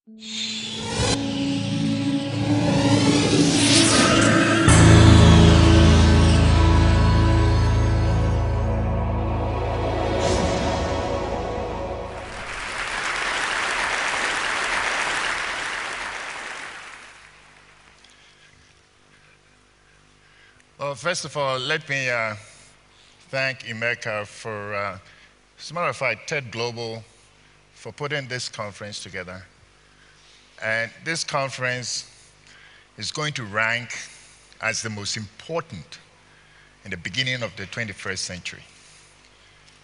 Well, first of all, let me thank Emeka for, as a matter of fact, TED Global for putting this conference together. And this conference is going to rank as the most important in the beginning of the 21st century.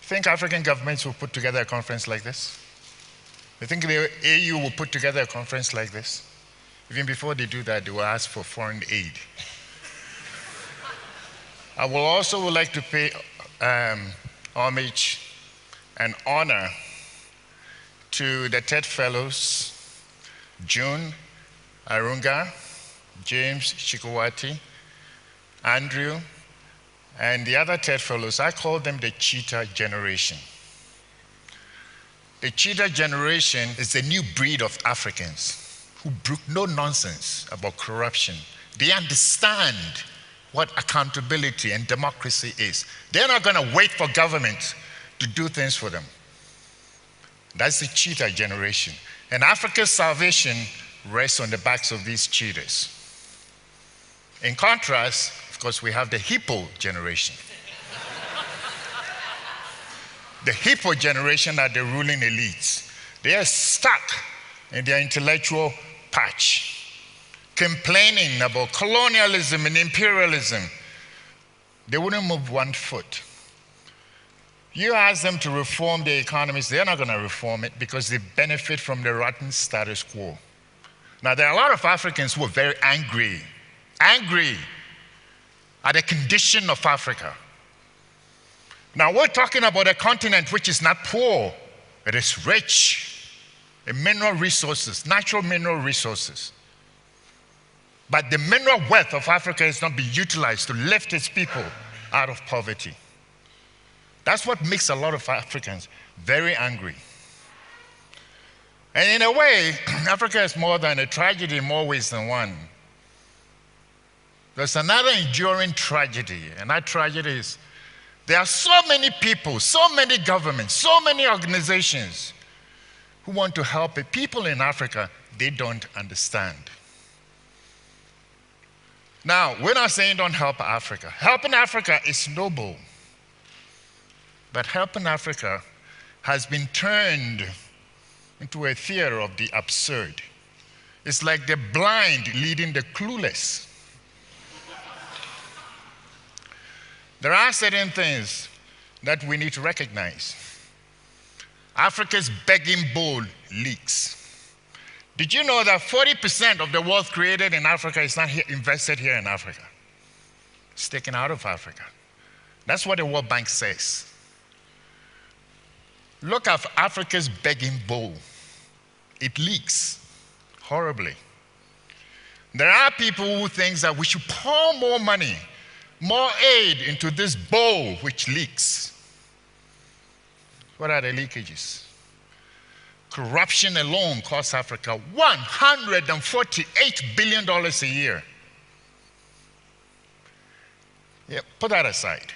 Think African governments will put together a conference like this? You think the AU will put together a conference like this? Even before they do that, they will ask for foreign aid. I will also like to pay homage and honor to the TED Fellows, June Arunga, James Shikwati, Andrew, and the other TED Fellows. I call them the Cheetah Generation. The Cheetah Generation is the new breed of Africans who brook no nonsense about corruption. They understand what accountability and democracy is. They're not going to wait for government to do things for them. That's the Cheetah Generation. And Africa's salvation rests on the backs of these cheetahs. In contrast, of course, we have the Hippo Generation. The Hippo Generation are the ruling elites. They are stuck in their intellectual patch, complaining about colonialism and imperialism. They wouldn't move one foot. You ask them to reform their economies, they're not going to reform it because they benefit from the rotten status quo. Now, there are a lot of Africans who are very angry at the condition of Africa. Now, we're talking about a continent which is not poor, it is rich in mineral resources, natural mineral resources. But the mineral wealth of Africa is not being utilized to lift its people out of poverty. That's what makes a lot of Africans very angry. And in a way, Africa is more than a tragedy in more ways than one. There's another enduring tragedy, and that tragedy is there are so many people, so many governments, so many organizations who want to help the people in Africa they don't understand. Now, we're not saying don't help Africa. Helping Africa is noble. But helping Africa has been turned into a theater of the absurd. It's like the blind leading the clueless. There are certain things that we need to recognize. Africa's begging bowl leaks. Did you know that 40% of the wealth created in Africa is not invested here in Africa? It's taken out of Africa. That's what the World Bank says. Look at Africa's begging bowl. It leaks horribly. There are people who think that we should pour more money, more aid into this bowl which leaks. What are the leakages? Corruption alone costs Africa $148 billion a year. Yeah, put that aside.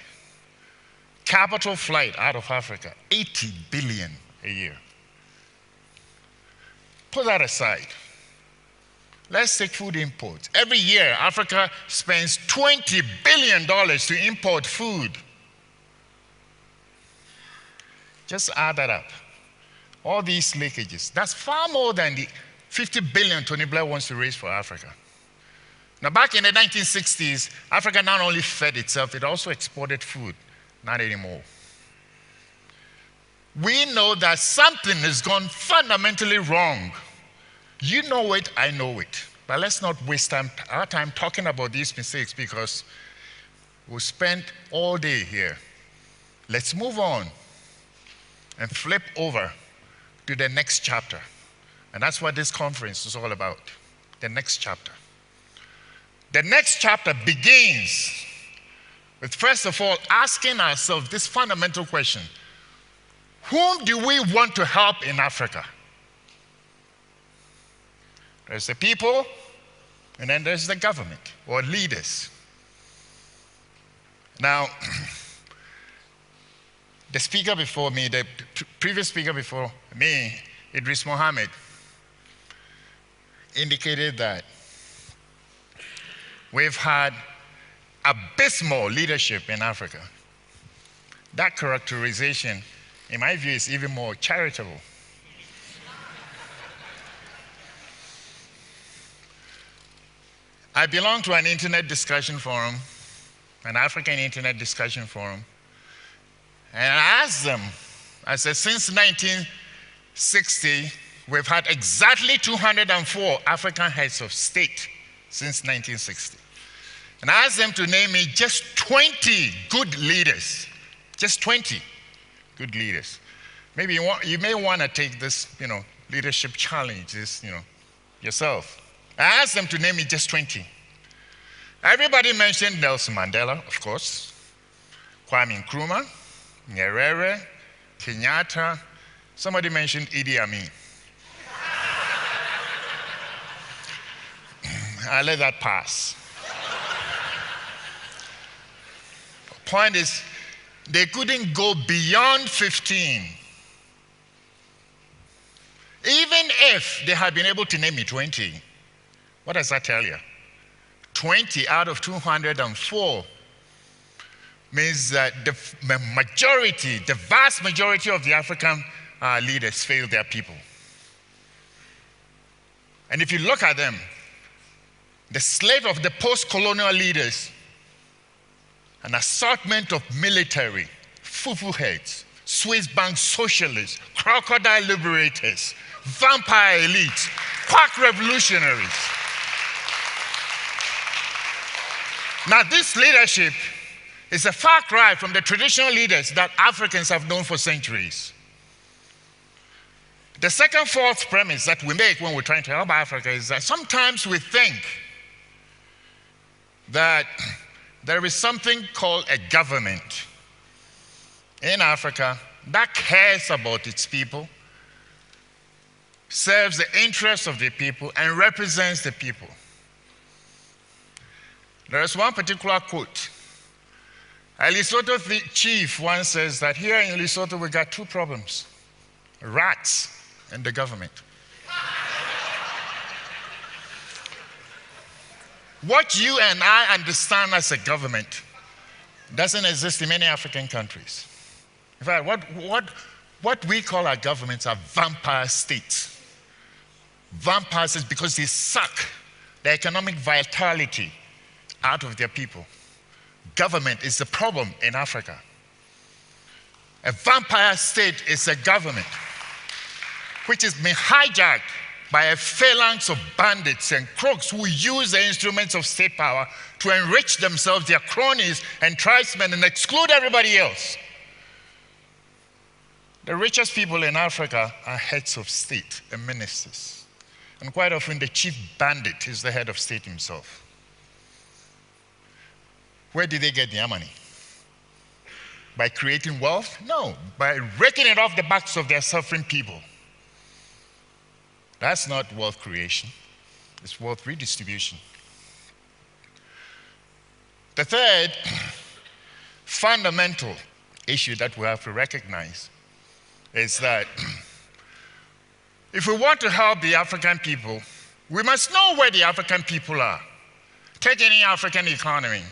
Capital flight out of Africa, $80 billion a year. Put that aside. Let's take food imports. Every year, Africa spends $20 billion to import food. Just add that up. All these leakages, that's far more than the $50 billion Tony Blair wants to raise for Africa. Now, back in the 1960s, Africa not only fed itself, it also exported food. Not anymore. We know that something has gone fundamentally wrong. You know it, I know it. But let's not waste our time talking about these mistakes because we'll spend all day here. Let's move on and flip over to the next chapter. And that's what this conference is all about, the next chapter. The next chapter begins with, first of all, asking ourselves this fundamental question: whom do we want to help in Africa? There's the people, and then there's the government or leaders. Now, the speaker before me, the previous speaker before me, Idris Mohammed, indicated that we've had abysmal leadership in Africa. That characterization, in my view, is even more charitable. I belong to an internet discussion forum, an African internet discussion forum, and I asked them, I said, since 1960, we've had exactly 204 African heads of state since 1960. And I asked them to name me just 20 good leaders, just 20 good leaders. Maybe you may want to take this, leadership challenge, yourself. I asked them to name me just 20. Everybody mentioned Nelson Mandela, of course, Kwame Nkrumah, Nyerere, Kenyatta. Somebody mentioned Idi Amin. I let that pass. Point is, they couldn't go beyond 15. Even if they had been able to name me 20, what does that tell you? 20 out of 204 means that the majority, the vast majority of the African leaders failed their people. And if you look at them, the slate of the post-colonial leaders, an assortment of military, fufu heads, Swiss bank socialists, crocodile liberators, vampire elites, quack revolutionaries. Now, this leadership is a far cry from the traditional leaders that Africans have known for centuries. The second false premise that we make when we're trying to help Africa is that sometimes we think that there is something called a government in Africa that cares about its people, serves the interests of the people, and represents the people. There is one particular quote. A Lesotho chief once says that here in Lesotho we got two problems: rats and the government. What you and I understand as a government doesn't exist in many African countries. In fact, what we call our governments are vampire states. Vampires is because they suck the economic vitality out of their people. Government is the problem in Africa. A vampire state is a government which has been hijacked by a phalanx of bandits and crooks who use the instruments of state power to enrich themselves, their cronies and tribesmen, and exclude everybody else. The richest people in Africa are heads of state and ministers. And quite often the chief bandit is the head of state himself. Where did they get their money? By creating wealth? No, by raking it off the backs of their suffering people. That's not wealth creation, it's wealth redistribution. The third fundamental issue that we have to recognize is that if we want to help the African people, we must know where the African people are. Take any African economy.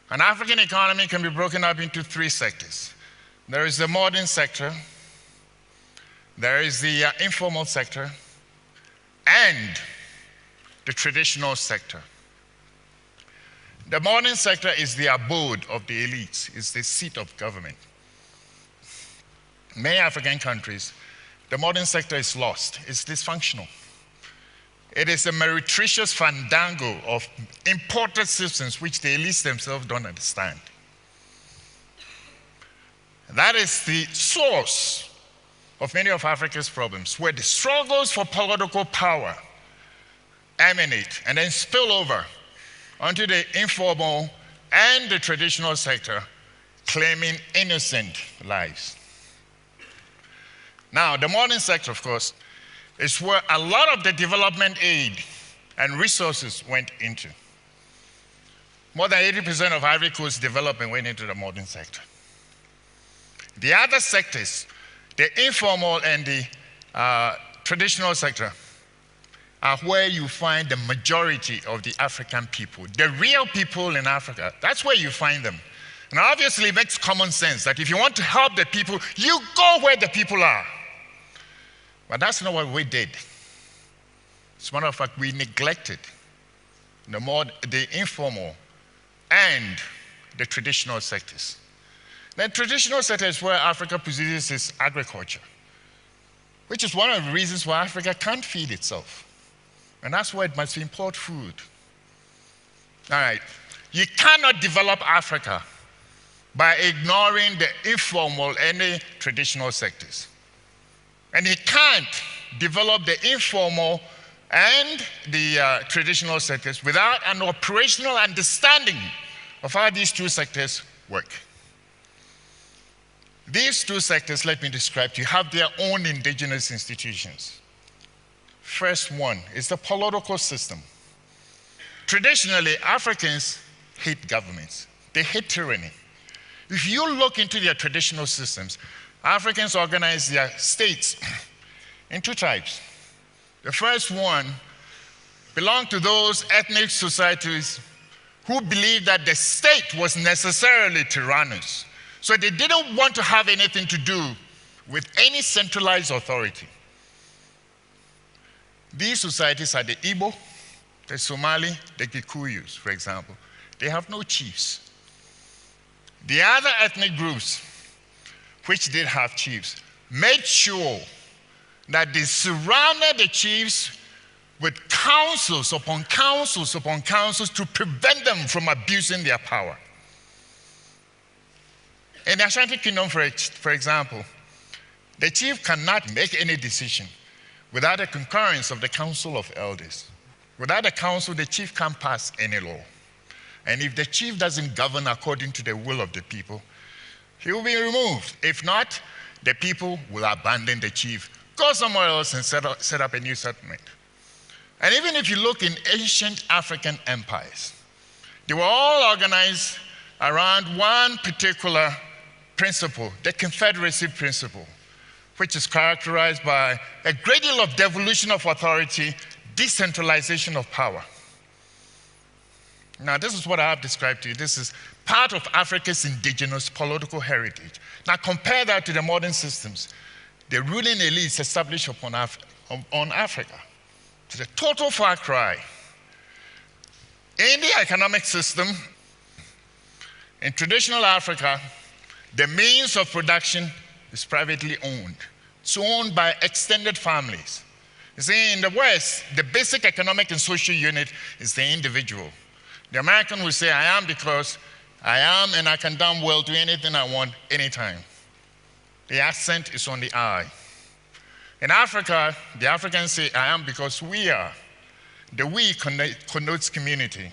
An African economy can be broken up into three sectors. There is the modern sector, there is the informal sector, and the traditional sector. The modern sector is the abode of the elites, it's the seat of government. In many African countries, the modern sector is lost, it's dysfunctional. It is a meretricious fandango of imported systems which the elites themselves don't understand. That is the source of many of Africa's problems, where the struggles for political power emanate and then spill over onto the informal and the traditional sector, claiming innocent lives. Now, the modern sector, of course, is where a lot of the development aid and resources went into. More than 80% of Ivory Coast development went into the modern sector. The other sectors, the informal and the traditional sector, are where you find the majority of the African people. The real people in Africa, that's where you find them. And obviously it makes common sense that if you want to help the people, you go where the people are. But that's not what we did. As a matter of fact, we neglected the informal and the traditional sectors. The traditional sector is where Africa produces its agriculture, which is one of the reasons why Africa can't feed itself. And that's why it must import food. All right. You cannot develop Africa by ignoring the informal and the traditional sectors. And you can't develop the informal and the traditional sectors without an operational understanding of how these two sectors work. These two sectors, let me describe to you, have their own indigenous institutions. First one is the political system. Traditionally, Africans hate governments. They hate tyranny. If you look into their traditional systems, Africans organize their states in two types. The first one belonged to those ethnic societies who believed that the state was necessarily tyrannous. So they didn't want to have anything to do with any centralized authority. These societies are the Igbo, the Somali, the Kikuyus, for example. They have no chiefs. The other ethnic groups, which did have chiefs, made sure that they surrounded the chiefs with councils upon councils upon councils to prevent them from abusing their power. In the Ashanti Kingdom, for example, the chief cannot make any decision without the concurrence of the Council of Elders. Without the council, the chief can't pass any law. And if the chief doesn't govern according to the will of the people, he will be removed. If not, the people will abandon the chief, go somewhere else and set up a new settlement. And even if you look in ancient African empires, they were all organized around one particular principle, the confederacy principle, which is characterized by a great deal of devolution of authority, decentralization of power. Now, this is what I have described to you. This is part of Africa's indigenous political heritage. Now, compare that to the modern systems. The ruling elites established on Africa. It's a total far cry. In the economic system, in traditional Africa, the means of production is privately owned. It's owned by extended families. You see, in the West, the basic economic and social unit is the individual. The American will say, I am because I am and I can damn well do anything I want anytime. The accent is on the I. In Africa, the Africans say, I am because we are. The we connotes community,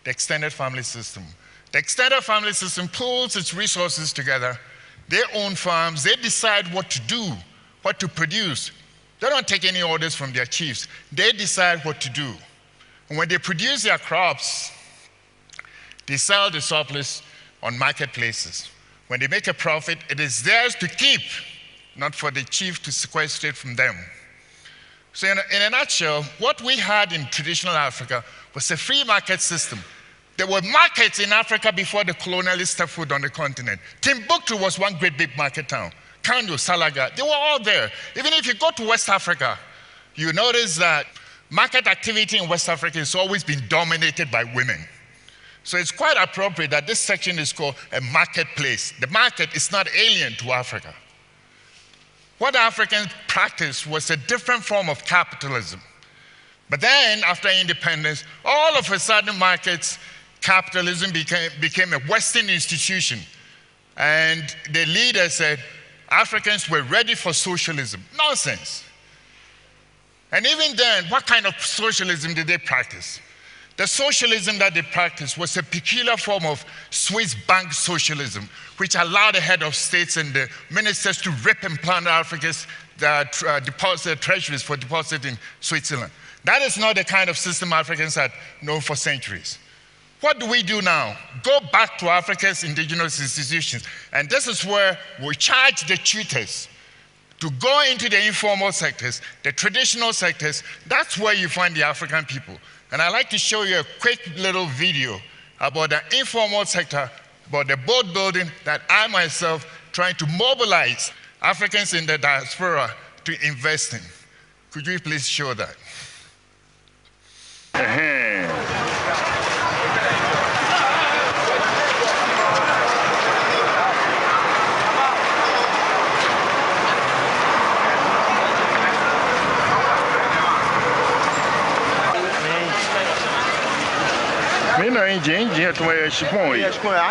the extended family system. The extended family system pulls its resources together. They own farms. They decide what to do, what to produce. They don't take any orders from their chiefs. They decide what to do. And when they produce their crops, they sell the surplus on marketplaces. When they make a profit, it is theirs to keep, not for the chief to sequester it from them. So in a nutshell, what we had in traditional Africa was a free market system. There were markets in Africa before the colonialists stepped foot on the continent. Timbuktu was one great big market town. Kando, Salaga, they were all there. Even if you go to West Africa, you notice that market activity in West Africa has always been dominated by women. So it's quite appropriate that this section is called a marketplace. The market is not alien to Africa. What Africans practiced was a different form of capitalism. But then, after independence, all of a sudden markets, capitalism became a Western institution. And the leader said, Africans were ready for socialism. Nonsense. And even then, what kind of socialism did they practice? The socialism that they practiced was a peculiar form of Swiss bank socialism, which allowed the head of states and the ministers to rip and plunder Africa's deposit treasuries for deposit in Switzerland. That is not the kind of system Africans had known for centuries. What do we do now? Go back to Africa's indigenous institutions. And this is where we charge the tutors to go into the informal sectors, the traditional sectors. That's where you find the African people. And I'd like to show you a quick little video about the informal sector, about the boat building that I myself trying to mobilize Africans in the diaspora to invest in. Could you please show that? Mina engineer to where she point. Traditionally,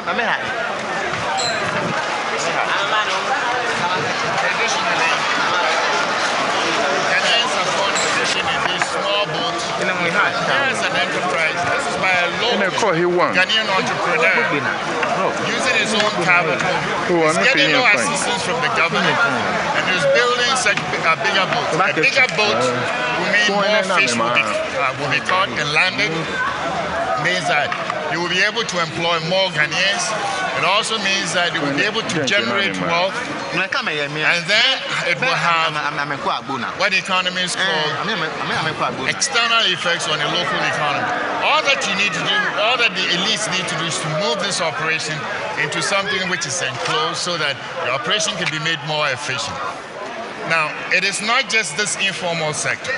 Ghanaians have gone fishing in these small boats. Here's an enterprise. This is by a local Ghanaian entrepreneur using his own capital. He's getting no assistance from the government, and he's building such a bigger boat. A bigger boat will mean more fish will be caught and landed. Means that you will be able to employ more Ghanaians. It also means that you will be able to generate wealth, and then it will have what economists call external effects on the local economy. All that you need to do, all that the elites need to do is to move this operation into something which is enclosed so that the operation can be made more efficient. Now, it is not just this informal sector.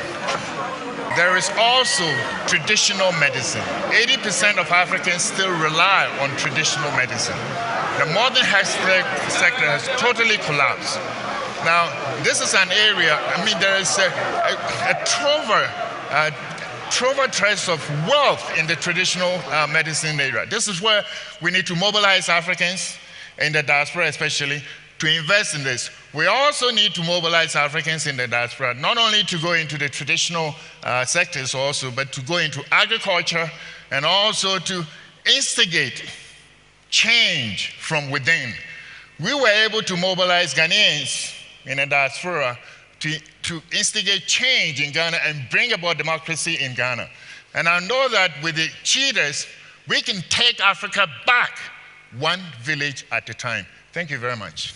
There is also traditional medicine. 80% of Africans still rely on traditional medicine. The modern health sector has totally collapsed. Now, this is an area, I mean, there is a trove of wealth in the traditional medicine area. This is where we need to mobilize Africans, in the diaspora especially, to invest in this. We also need to mobilize Africans in the diaspora, not only to go into the traditional sectors also, but to go into agriculture and also to instigate change from within. We were able to mobilize Ghanaians in the diaspora to instigate change in Ghana and bring about democracy in Ghana. And I know that with the Cheetahs, we can take Africa back one village at a time. Thank you very much.